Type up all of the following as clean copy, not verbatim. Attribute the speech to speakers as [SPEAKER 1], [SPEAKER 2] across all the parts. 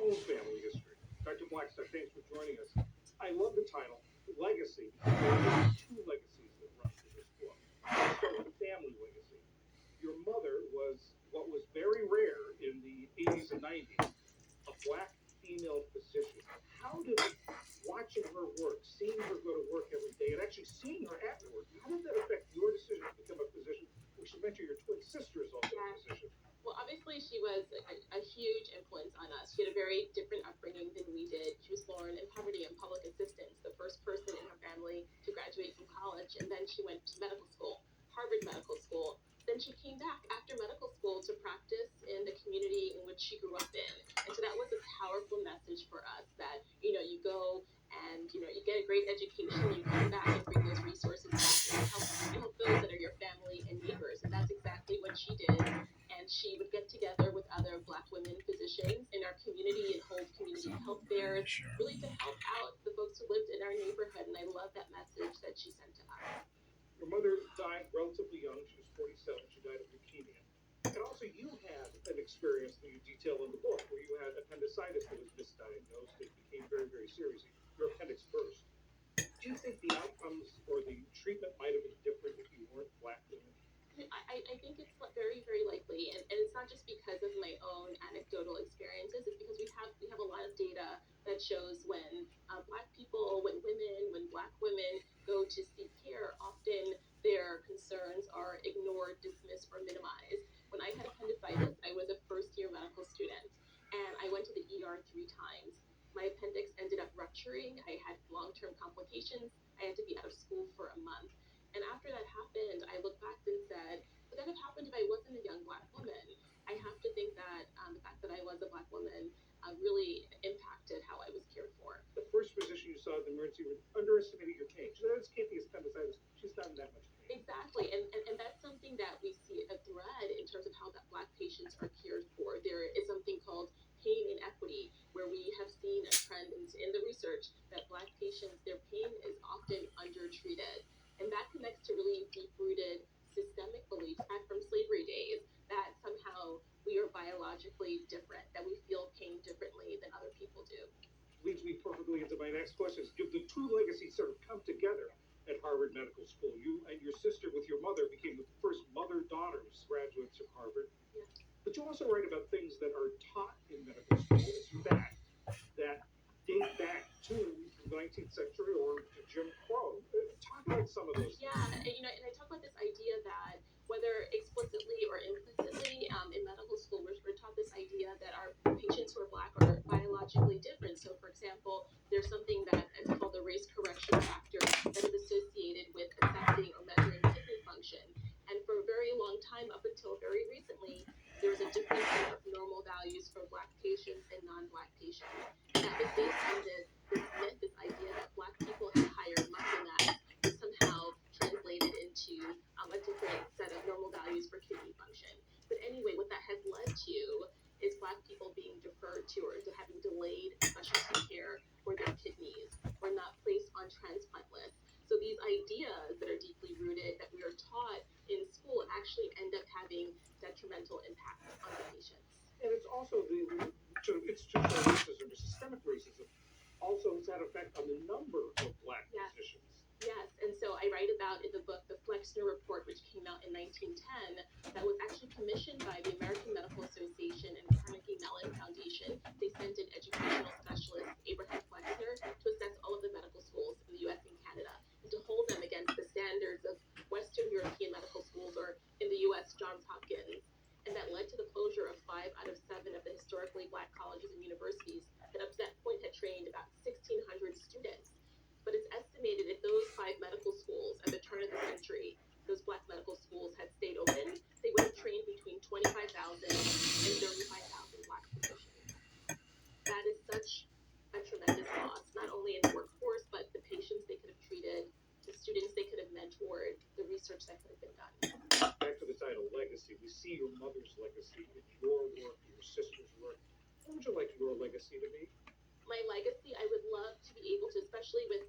[SPEAKER 1] own family history. Dr. Blackstock, thanks for joining us. I love the title, Legacy, because there are two legacies that run through this book. Let's start with the family legacy. Your mother was what was very rare in the 80s and 90s, a black female physician. How did watching her work, seeing her go to work every day, and actually seeing her at work, how did that affect your decision to become a physician? We should mention your twin sister is also a physician.
[SPEAKER 2] Well, obviously, she was a huge influence on us. She had a very different upbringing than we did. She was born in poverty and public assistance, the first person in her family to graduate from college, and then she went to medical school, Harvard Medical School. Then she came back after medical school to practice in the community in which she grew up in. And so that was a powerful message for us that, you go and, you get a great education, you come back and bring those resources back and you help those that are your family and neighbors. And that's exactly what she did. And she would get together with other Black women physicians in our community and hold community health fairs, really to help out the folks who lived in our neighborhood. And I love that message that she sent to us.
[SPEAKER 1] Your mother died relatively young. She was 47. She died of leukemia. And also, you had an experience that you detail in the book where you had appendicitis that was misdiagnosed. It became very, very serious. Your appendix burst. Do you think the outcomes or the treatment might have been different if you weren't Black women?
[SPEAKER 2] I think it's very, very likely, and it's not just because of my own anecdotal experiences. It's because we have a lot of data that shows when Black people, when women, when Black women go to seek care, often their concerns are ignored, dismissed, or minimized. When I had appendicitis, I was a first-year medical student, and I went to the ER 3 times. My appendix ended up rupturing. I had long-term complications. I had to be out of school for a month. And after that happened, I looked back and said, would that have happened if I wasn't a young Black woman? I have to think that the fact that I was a Black woman really impacted how I was cared for.
[SPEAKER 1] The first physician you saw in the emergency room underestimated your pain. She said, this can't be appendicitis. She's not in that much pain.
[SPEAKER 2] Exactly. And that's something that we see a thread in terms of how that Black patients are cared for. There is something called pain inequity, where we have seen a trend in the research that Black patients, their pain is often undertreated. And that connects to really deep-rooted systemic beliefs back from slavery days that somehow we are biologically different, that we feel pain differently than other people do.
[SPEAKER 1] Leads me perfectly into my next question. The two legacies sort of come together at Harvard Medical School. You and your sister, with your mother, became the first mother-daughters graduates of Harvard.
[SPEAKER 2] Yes.
[SPEAKER 1] But you also write about things that are taught in medical school as fact that date back to the 19th century or to Jim Crow. Talk about some of those things.
[SPEAKER 2] Yeah, and I talk about this idea that whether explicitly or implicitly in medical school, we're taught this idea that our patients who are Black are biologically different. So, for example, there's something that is called the race correction factor that is associated with assessing or measuring kidney function. And for a very long time, up until very recently, there was a difference of normal values for Black patients and non-Black patients. And that was based on this myth, this idea that Black people had higher muscle mass somehow translated into a different set of normal values for kidney function. But anyway, what that has led to is Black people being deferred to or to having delayed specialty care for their kidneys or not placed on transplant lists. So these ideas that are deeply rooted that we are taught in school actually end up having detrimental impacts on the patients.
[SPEAKER 1] And it's also the sort of institutional racism, or systemic racism, also has had effect on the number of Black physicians.
[SPEAKER 2] Yes, and so I write about in the book the Flexner Report, which came out in 1910, that was actually commissioned by the American Medical Association and Carnegie Mellon Foundation. They sent in educational specialist Abraham Flexner to assess all of the medical schools in the U.S. and Canada and to hold them against the standards of Western European medical schools, or in the U.S., Johns Hopkins. And that led to the closure of 5 out of 7 of the historically Black colleges and universities that up to that point had trained about 1,600 students. But it's estimated if those 5 medical schools at the turn of the century, those Black medical schools had stayed open, they would have trained between 25,000 and 35,000 Black physicians. That is such a tremendous loss, not only in the workforce, but the patients they could have treated, the students they could have mentored, the research that could have been done.
[SPEAKER 1] Back to the title, Legacy. We see your mother's legacy in your work, your sister's work. What would you like your legacy to be?
[SPEAKER 2] My legacy, I would love to be able to, especially with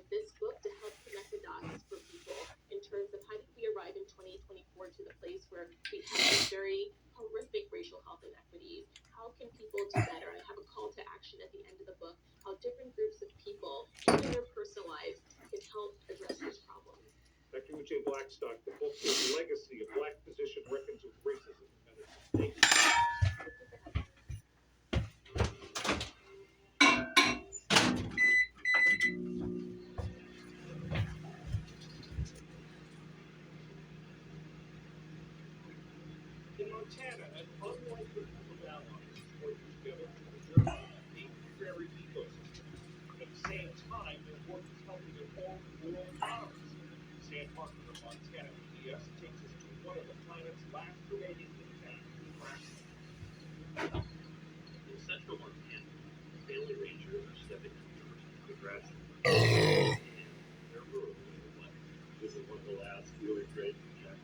[SPEAKER 2] this book, to help connect the dots for people in terms of how did we arrive in 2024 to the place where we have these very horrific racial health inequities. How can people do better? I have a call to
[SPEAKER 1] Afta's legacy, a black physician reckons with racism in medicine. In Montana, an unlikely group of allies is working together to preserve a unique prairie ecosystem. At the same time, their work is helping their own rural farms. Sam Parker of Montana PBS takes us to one of the planet's last remaining intact grasslands.
[SPEAKER 3] In central Montana, family rangers are stepping up to the grasslands. And they're rural life. This is one of the last really great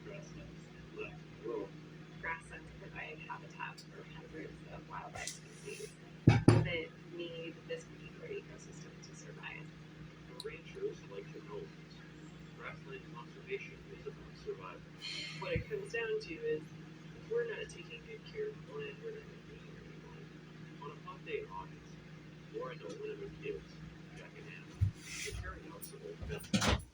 [SPEAKER 3] grasslands left in the world.
[SPEAKER 4] Grasslands provide habitat for hundreds of wildlife species that need this particular ecosystem to survive.
[SPEAKER 3] And rangers like to know this. Grassland conservation is about survival.
[SPEAKER 5] What it comes down to is, if we're not taking good care of the land, we're not going to be here anymore.
[SPEAKER 3] On a hot day in August, Laura Nolan and her kids, Jack and Anna, are tearing out some old fences.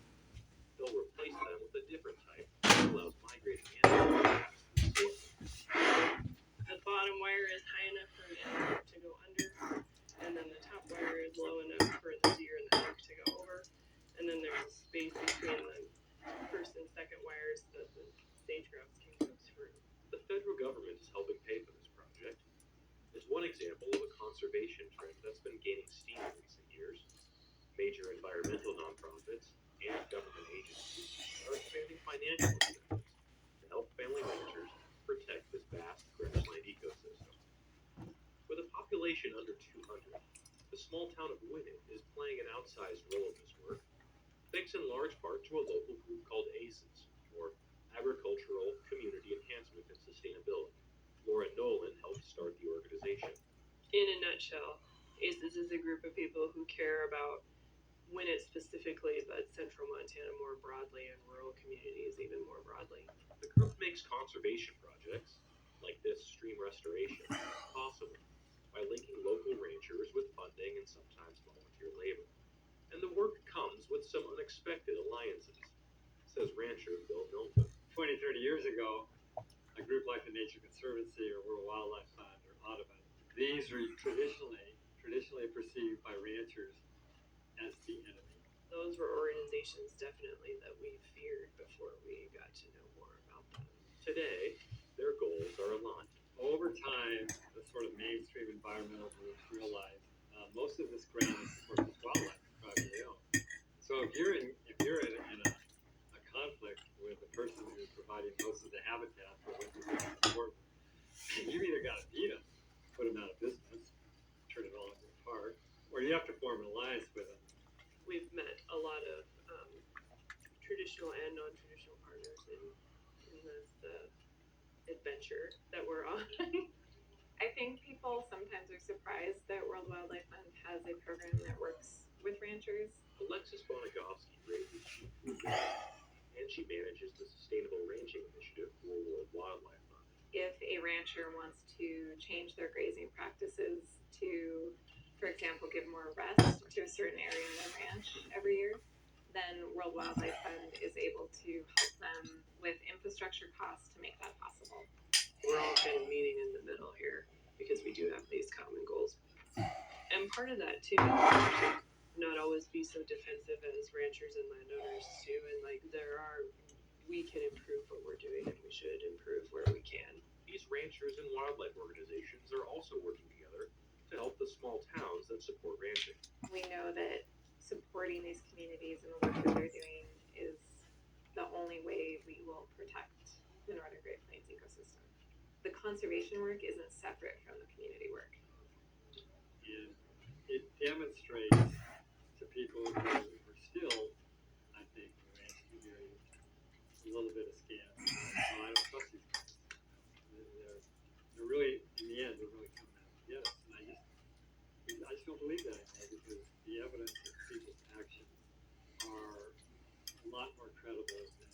[SPEAKER 3] They'll replace them with a different type that allows migrating animals to pass through the soil.
[SPEAKER 5] The bottom wire is high enough for an animal to go under, and then the top wire is low enough for the deer and the elk to go over, and then there's a space between the first and second wires that the sage grouse can go through.
[SPEAKER 3] The federal government is helping pay for this project. It's one example of a conservation trend that's been gaining steam in recent years. Major environmental nonprofits and government agencies are expanding financial incentives to help family ranchers protect this vast grassland ecosystem. With a population under 200, the small town of Winnet is playing an outsized role in this work, thanks in large part to a local group called ACES, or Agricultural Community Enhancement and Sustainability. Laura Nolan helped start the organization.
[SPEAKER 5] In a nutshell, ACES is a group of people who care about Winnet specifically, but central Montana more broadly and rural communities even more broadly.
[SPEAKER 3] The group makes conservation projects, like this stream restoration, possible by linking local rangers with funding and sometimes volunteer labor. And the work comes with some unexpected alliances, says rancher Bill Milton.
[SPEAKER 6] 20, 30 years ago, a group like the Nature Conservancy or World Wildlife Fund or Audubon, these were traditionally perceived by ranchers as the enemy.
[SPEAKER 5] Those were organizations definitely that we feared before we got to know more about them.
[SPEAKER 3] Today, their goals are aligned.
[SPEAKER 6] Over time, the sort of mainstream environmental groups realized most of this ground is, of course, is wildlife privately owned. So if you're in a conflict with the person who's providing most of the habitat for what you're going to support, you either got to beat them, put them out of business, turn it all into a park, or you have to form an alliance with them.
[SPEAKER 5] We've met a lot of traditional and non-traditional partners in this adventure that we're on.
[SPEAKER 4] I think people sometimes are surprised that World Wildlife Fund has a program that works with ranchers.
[SPEAKER 3] Alexis Bonagovsky raises sheep and she manages the Sustainable Ranching Initiative for World Wildlife Fund.
[SPEAKER 4] If a rancher wants to change their grazing practices to, for example, give more rest to a certain area in their ranch every year, then World Wildlife Fund is able to help them with infrastructure costs to make that possible.
[SPEAKER 5] We're all kind of meeting in the middle here because we do have these common goals. And part of that too, not always be so defensive as ranchers and landowners too. And like we can improve what we're doing and we should improve where we can.
[SPEAKER 3] These ranchers and wildlife organizations are also working together to help the small towns that support ranching.
[SPEAKER 4] We know that supporting these communities and the work that they're doing is the only way we will protect the Northern Great Plains ecosystem. The conservation work isn't separate from the community work.
[SPEAKER 6] And it demonstrates to people who are still, I think, in the ranch community, a little bit askance. I don't trust these guys. They're really, in the end, they're really coming out to get us. And I just don't believe that anymore because the evidence of people's actions are a lot more credible than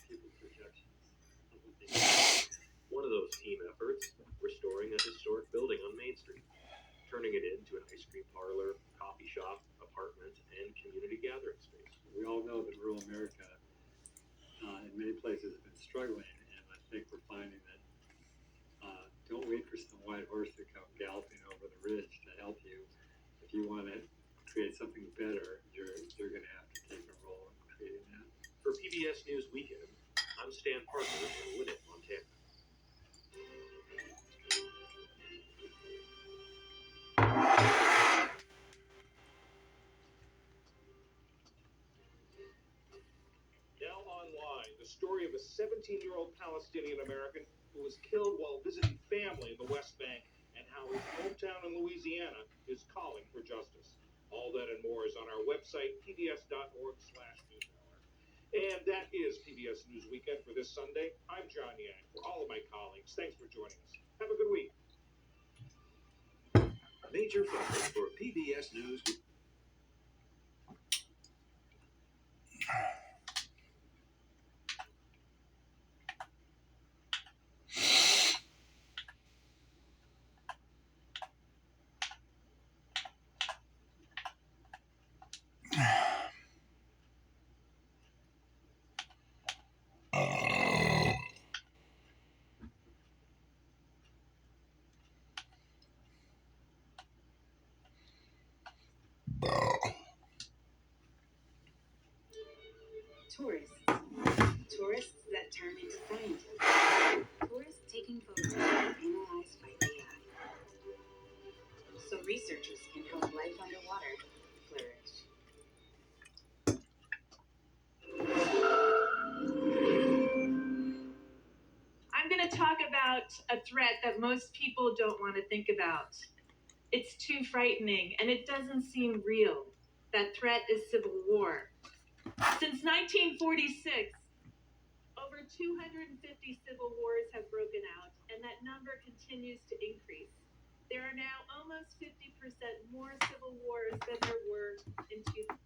[SPEAKER 6] people's projections of what they do.
[SPEAKER 3] One of those team efforts, restoring a historic building on Main Street, turning it into an ice cream parlor, coffee shop, apartment, and community gathering space.
[SPEAKER 6] We all know that rural America in many places have been struggling, and I think we're finding that don't wait for some white horse to come galloping over the ridge to help you. If you want to create something better, you're going to have to take a role in creating that.
[SPEAKER 3] For PBS News Weekend, I'm Stan Parker in Winnett, Montana.
[SPEAKER 1] Now online, the story of a 17-year-old Palestinian American who was killed while visiting family in the West Bank, and how his hometown in Louisiana is calling for justice. All that and more is on our website, pbs.org/newshour. And that is PBS News Weekend for this Sunday. I'm John Yang. For all of my colleagues, thanks for joining us. Have a good week.
[SPEAKER 3] Major focus for PBS News.
[SPEAKER 7] Tourists. Tourists that turn into scientists. Tourists taking photos analyzed by AI. So researchers can help life underwater flourish.
[SPEAKER 8] I'm going to talk about a threat that most people don't want to think about. It's too frightening, and it doesn't seem real. That threat is civil war. Since 1946, over 250 civil wars have broken out, and that number continues to increase. There are now almost 50% more civil wars than there were in 2000.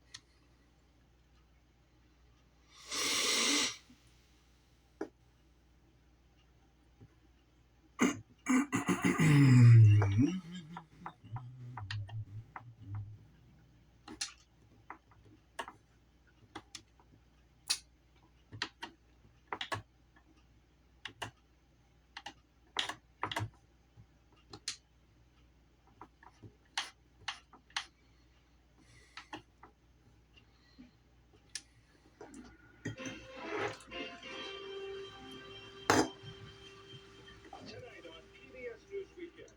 [SPEAKER 1] Tonight on PBS News Weekend,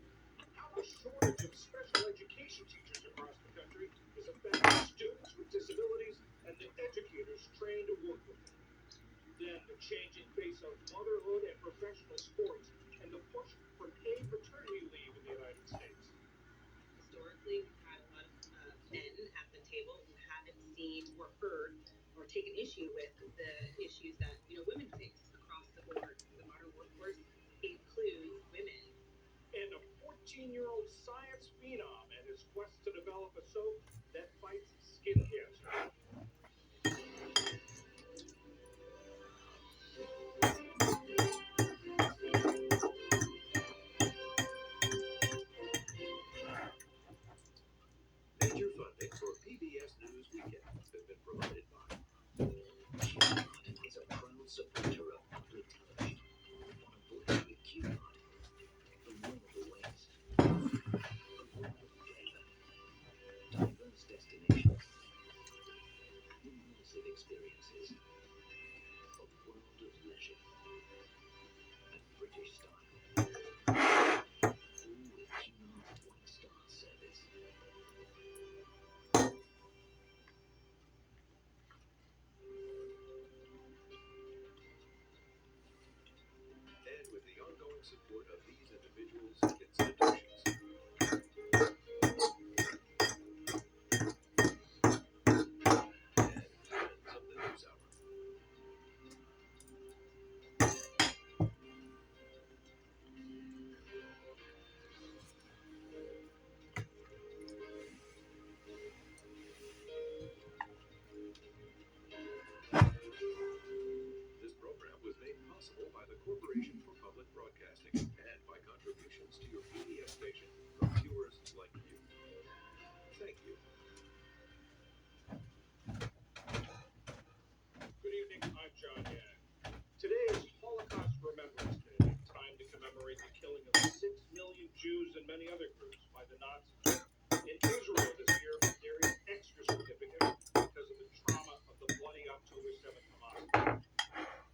[SPEAKER 1] how the shortage of special education teachers across the country is affecting students with disabilities and the educators trained to work with them. Then the changing face of motherhood and professional sports, and the push for paid paternity leave in the United States.
[SPEAKER 9] Historically, we've had a lot of men at the table who haven't seen or heard or taken issue with the issues that women face across the board. The modern workforce includes women.
[SPEAKER 1] And a 14-year-old science phenom and his quest to develop a soap that fights skin cancer.
[SPEAKER 3] Major funding for PBS News Weekend has been provided by
[SPEAKER 10] is a proud supporter of public television. On a voyage with QPod, the world of the West, a world of flavor, diverse destinations, immersive experiences, a world of leisure, and British style. All with QPod's one-star service.
[SPEAKER 3] and with the ongoing support of these individuals and institutions. And Trends of the News Hour. This program was made possible by the Corporation for Public Broadcasting and
[SPEAKER 1] many other groups by the Nazis. In Israel this year, there is extra significance because of the trauma of the bloody October 7th Hamas.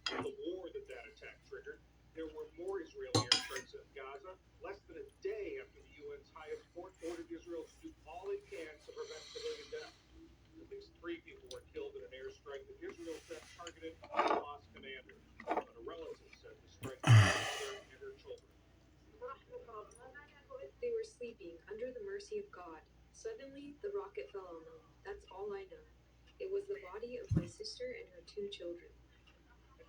[SPEAKER 1] The war that attack triggered, there were more Israeli airstrikes in Gaza less than a day after the UN's highest court ordered Israel to do all it can to prevent civilian deaths. At least 3 people were killed in an airstrike that Israel said targeted a Hamas commander, but a relative said the strike killed her mother and her children.
[SPEAKER 11] They were sleeping under the mercy of God. Suddenly, the rocket fell on them. That's all I know. It was the body of my sister and her 2 children.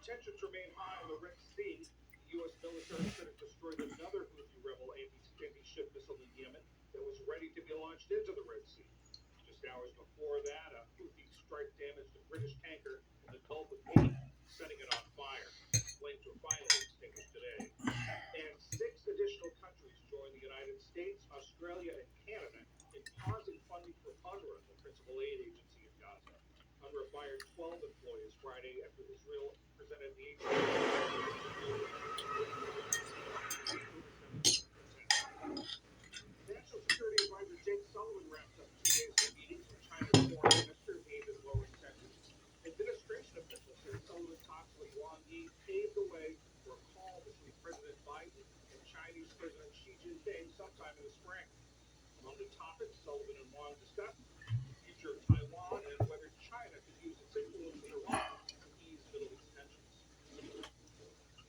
[SPEAKER 1] Tensions remain high in the Red Sea. The U.S. military said it destroyed another Houthi rebel anti-ship missile in Yemen that was ready to be launched into the Red Sea. Just hours before that, a Houthi strike damaged a British tanker in the Gulf of Aden, setting it on fire. Flames were finally extinguished today. And 6 additional countries joined the United States, Australia, and Canada in pausing funding for UNRWA, the principal aid agency in Gaza. UNRWA fired 12 employees Friday after Israel presented the National Security Advisor Jake Sullivan wrapped up 2 days of meetings with China's foreign minister aimed at lowering tensions. Administration officials said Sullivan's talks with Wang Yi paved the way for a call between President Biden and Chinese President Xi Jinping sometime in the spring. Among the topics Sullivan and Wang discussed, the future of Taiwan and whether China could use its influence in Iran to ease Middle East tensions.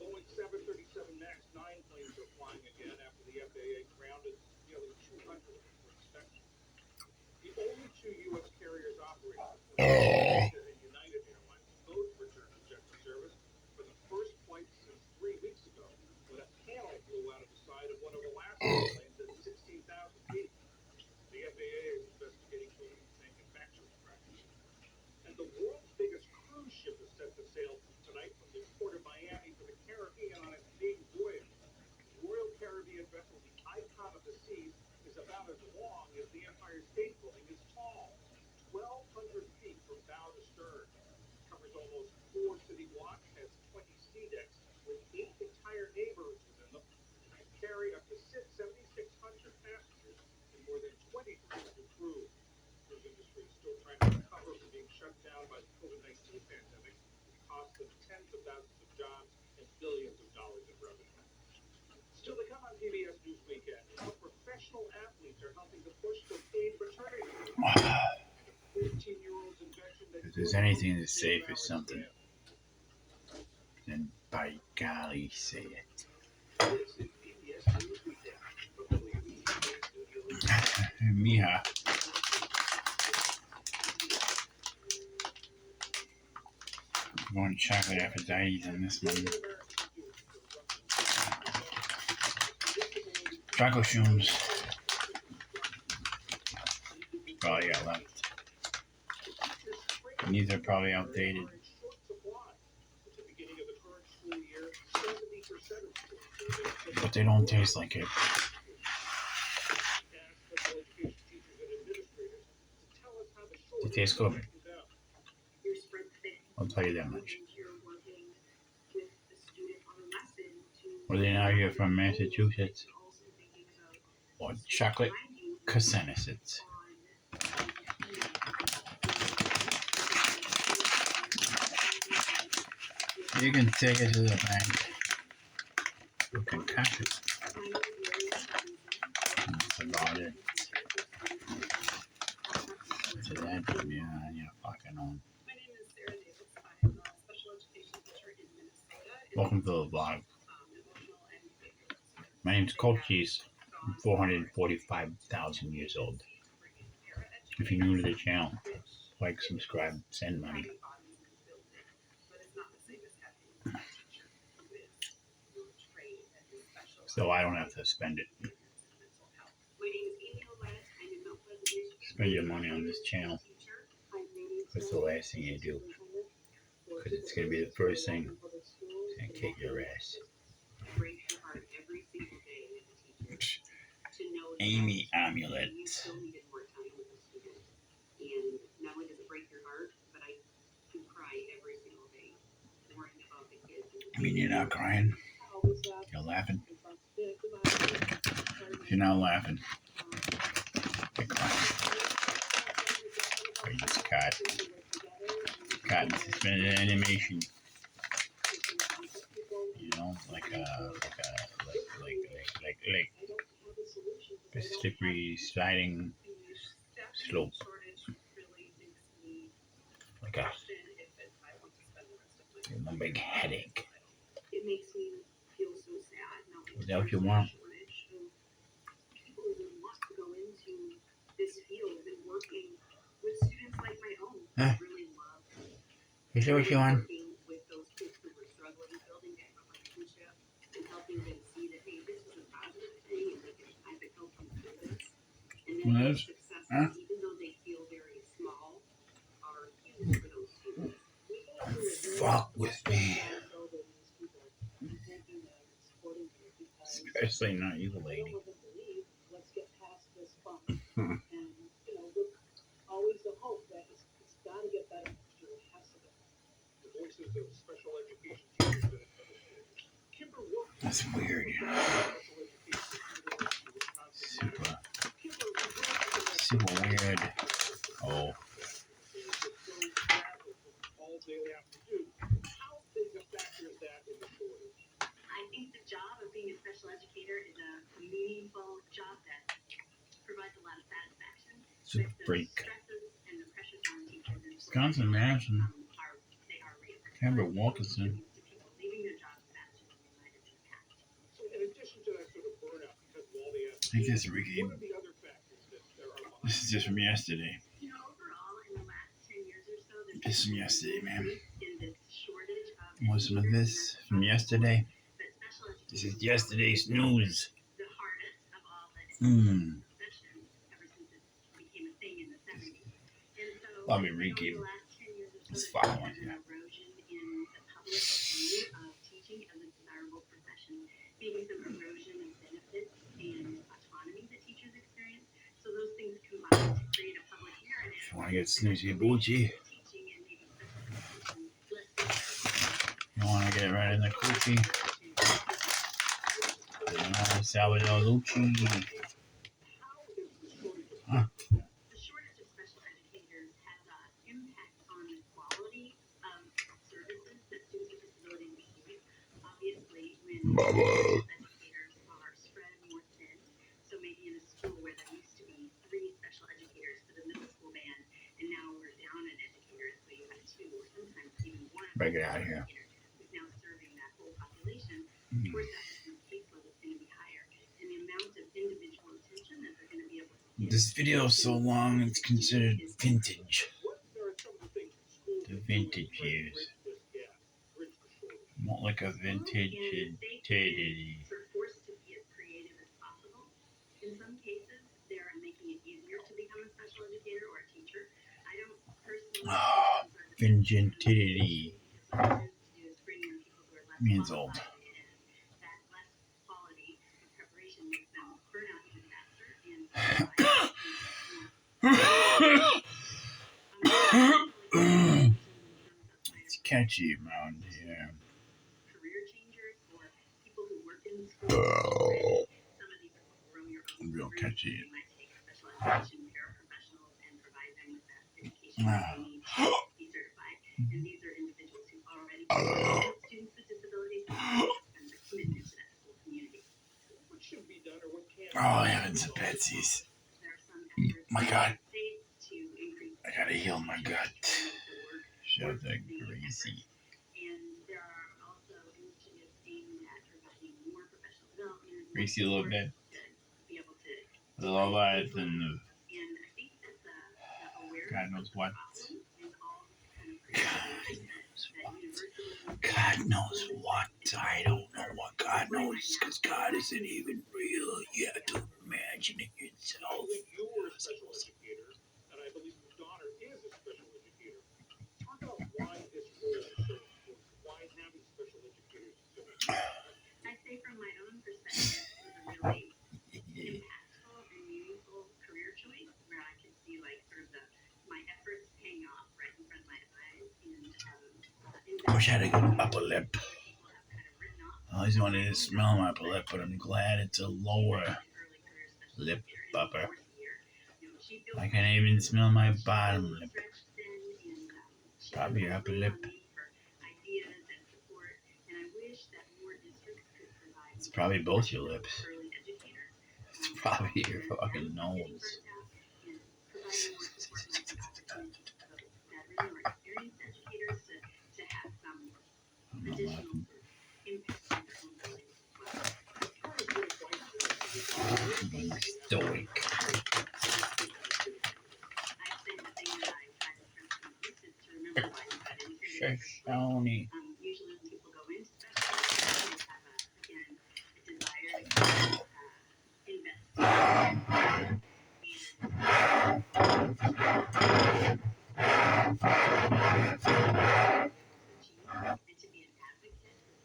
[SPEAKER 1] Boeing 737 MAX 9 planes are flying again after the FAA grounded nearly 200 of them for inspection. The only 2 U.S. carriers operating the flight, Delta and United Airlines, both returned to jet service for the first flight since 3 weeks ago, when a panel flew out of the side of one of Alaska's planes at 16,000 feet. The FAA is investigating Boeing's manufacturing practices. And the world's biggest cruise ship is set to sail tonight from the port of Miami for the Caribbean on its maiden voyage. The Royal Caribbean vessel, the Icon of the Seas, is about as long as the Empire State Building is tall, 1,200 feet from bow to stern. It covers almost 4 city blocks, has 20 sea decks with 8 entire neighborhoods within them, and can carry up to 7,600 passengers and more than 20 new crew. The cruise industry is still trying to recover from being shut down by the COVID-19 pandemic, which cost them tens of thousands of jobs and billions of dollars in revenue. Still to come on PBS News Weekend, how professional athletes are helping to push for paid paternity leave. And a 14-year-old's invention that
[SPEAKER 12] If there's anything to say for something, then by golly, say it.
[SPEAKER 10] This is PBS News Weekend from WBEZ Studios.
[SPEAKER 12] Mija. I'm going chocolate Aphrodite on this one. Chocolate shrooms. Probably got left. And these are probably outdated. But they don't taste like it. They taste good. I'll tell you that much. Well, they're now here from Massachusetts. Or chocolate Casenicets. You can take it to the bank. You can cash it. That's about it. To that, you're fucking on.
[SPEAKER 4] My name is Sarah Davis. I'm a special education teacher in Minnesota.
[SPEAKER 12] Welcome to the vlog.
[SPEAKER 4] Emotional and behavioral.
[SPEAKER 12] My name's Coach Cheese. I'm 445,000 years old. If you're new to the channel, like, subscribe, send money. So I don't have to spend it. Spend your money on this channel. It's the last thing you do. Because it's going to be the first thing and kick your ass. Amy Amulet. I mean, you're not crying. You're laughing. You're not laughing. You're crying. Or you just caught suspended animation. You know, like a slippery sliding slope. Like a big headache.
[SPEAKER 9] It makes me feel so sad.
[SPEAKER 12] Is that what you want?
[SPEAKER 9] People who want to go into this field and working with students like my own.
[SPEAKER 12] Huh?
[SPEAKER 9] Really love
[SPEAKER 12] Is that what you want?
[SPEAKER 9] working with those kids who were struggling, building that relationship and helping them see that, hey, this is a positive thing and I could help you through this. And then their successes, even though they feel very small, are huge for those students.
[SPEAKER 12] Fuck with me. Especially not you, lady.
[SPEAKER 9] Let's get past this bump. And, with always the hope that it's got to get better next year. It has to get better.
[SPEAKER 1] The voices of special education teachers that have been schools. Kimber worked
[SPEAKER 12] That's weird.
[SPEAKER 1] special education at the
[SPEAKER 12] Super weird. Oh.
[SPEAKER 1] all daily afternoon. How big a factor is that in the shortage?
[SPEAKER 7] I think the job of being a special educator is a meaningful job that provides a lot of satisfaction.
[SPEAKER 12] Super freak.
[SPEAKER 7] Stresses and the pressures on teachers and
[SPEAKER 12] Wisconsin Madison.
[SPEAKER 7] they are real.
[SPEAKER 12] Amber Wilkinson.
[SPEAKER 7] Leaving their jobs faster than they might have in the past.
[SPEAKER 1] So in addition to that sort of burnout because of all the
[SPEAKER 12] I think that's Ricky.
[SPEAKER 1] what are the other factors that there are?
[SPEAKER 12] This is just from yesterday.
[SPEAKER 7] Overall, in the last 10 years or so, there's
[SPEAKER 12] This is from yesterday, man.
[SPEAKER 7] been this shortage of
[SPEAKER 12] Want some of this from yesterday?
[SPEAKER 7] but special
[SPEAKER 12] This is yesterday's news.
[SPEAKER 7] the hardest of all the
[SPEAKER 12] Mmm.
[SPEAKER 7] professions ever since it became a thing in the 70s. And so,
[SPEAKER 12] Love me, Ricky.
[SPEAKER 7] over the last 10 years or so,
[SPEAKER 12] It's
[SPEAKER 7] there's
[SPEAKER 12] following
[SPEAKER 7] been
[SPEAKER 12] you.
[SPEAKER 7] an erosion in the public view of teaching as a desirable profession, maybe some erosion of benefits and autonomy that teachers experience. So those things combine to create a public narrative.
[SPEAKER 12] If you want to get snoozy boochie,
[SPEAKER 7] Teaching and maybe special education less
[SPEAKER 12] you want to get right in the coochie. Salvador Lucci. Huh.
[SPEAKER 7] The shortage of special educators has an impact on the quality of services that students with disabilities receive. Obviously, when special educators are spread more thin, so maybe in a school where there used to be 3 special educators for the middle school band, and now we're down an educator, so you have 2 or sometimes even 1
[SPEAKER 12] Break it out of here.
[SPEAKER 7] who's now serving that whole population. Of course, that caseload is going to be higher, and the amount of individual attention that they're going to be able to give.
[SPEAKER 12] This video is so long, it's considered vintage.
[SPEAKER 1] What are some of the things that schools
[SPEAKER 12] The
[SPEAKER 1] can do
[SPEAKER 12] vintage
[SPEAKER 1] to try to
[SPEAKER 12] years.
[SPEAKER 1] bridge this gap, bridge the shortage?
[SPEAKER 12] Not like a vintage titty.
[SPEAKER 7] They're forced to be as creative as possible. In some cases, they're making it easier to become a special educator or a teacher. I don't personally.
[SPEAKER 12] Vintage titty means old.
[SPEAKER 7] That less quality of preparation makes them burn out even faster and
[SPEAKER 12] It's catchy around here.
[SPEAKER 7] career changers or people who work in schools. Some of these are grow your own
[SPEAKER 12] Real
[SPEAKER 7] careers.
[SPEAKER 12] catchy.
[SPEAKER 7] They might take special education paraprofessionals and provide them with that education that they need to be certified. And these are individuals who already students with disabilities and the commitment to that school community.
[SPEAKER 1] What should be done or what can
[SPEAKER 12] Oh, heavens and Betsy's.
[SPEAKER 7] There are some efforts
[SPEAKER 12] My God.
[SPEAKER 7] in states to increase
[SPEAKER 12] I gotta heal my gut.
[SPEAKER 7] the work.
[SPEAKER 12] Shove that greasy.
[SPEAKER 7] And there are also initiatives aimed at providing more professional development. more
[SPEAKER 12] Greasy a little
[SPEAKER 7] support
[SPEAKER 12] bit.
[SPEAKER 7] to be able to.
[SPEAKER 12] With all that and
[SPEAKER 7] And I think that the awareness
[SPEAKER 12] God knows what.
[SPEAKER 7] problem and all kind of creativity that universities.
[SPEAKER 12] God knows what. I don't know what God knows because God isn't even real. You have to imagine it yourself.
[SPEAKER 1] You were a special educator, and I believe your daughter is a special educator. Talk about why this role is so important. Why having special educators is so important.
[SPEAKER 7] I say from my own perspective, it was a really impactful and meaningful career choice where I could see like sort of my efforts paying off right in front of my eyes and
[SPEAKER 12] I wish I had a good upper lip. I always wanted to smell my upper lip, but I'm glad it's a lower lip bupper. I can't even smell my bottom lip. Probably your upper lip. It's probably both your lips. It's probably your fucking nose. I'm not laughing. Being stoic. Shoshone.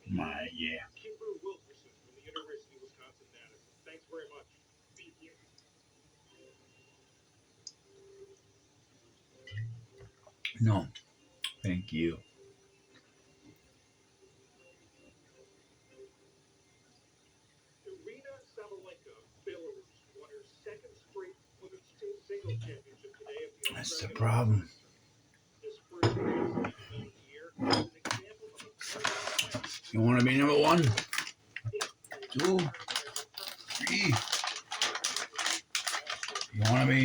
[SPEAKER 12] My, yeah.
[SPEAKER 1] Kimber Wilkerson from the University of Wisconsin-Madison. Thanks very much.
[SPEAKER 12] No, thank you.
[SPEAKER 1] Irina Sabalenka of Belarus won her second straight women's singles championship today at the
[SPEAKER 12] That's the
[SPEAKER 1] Australian
[SPEAKER 12] problem.
[SPEAKER 1] Open. This first Grand Slam event of the year is an example of a blowout win.
[SPEAKER 12] You want to be number 1, 2, 3. You want to be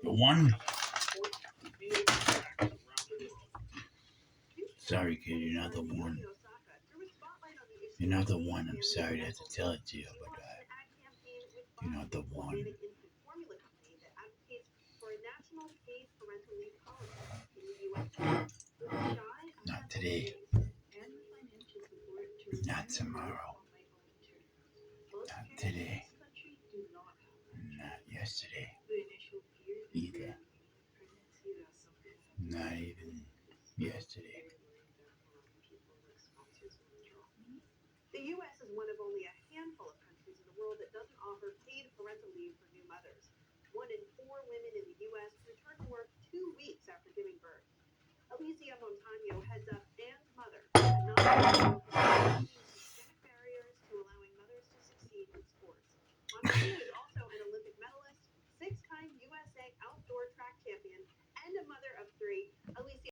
[SPEAKER 12] the 1? Sorry, kid, you're not the 1. You're not the 1. I'm sorry to have to tell it to you, but you're not the 1. Not today. Not tomorrow. Not today. Not yesterday. Either. Not even yesterday.
[SPEAKER 13] The U.S. is one of only a handful of countries in the world that doesn't offer paid parental leave for new mothers. 1 in 4 women in the U.S. return to work 2 weeks after giving birth. Alicia Montano heads up and mother, a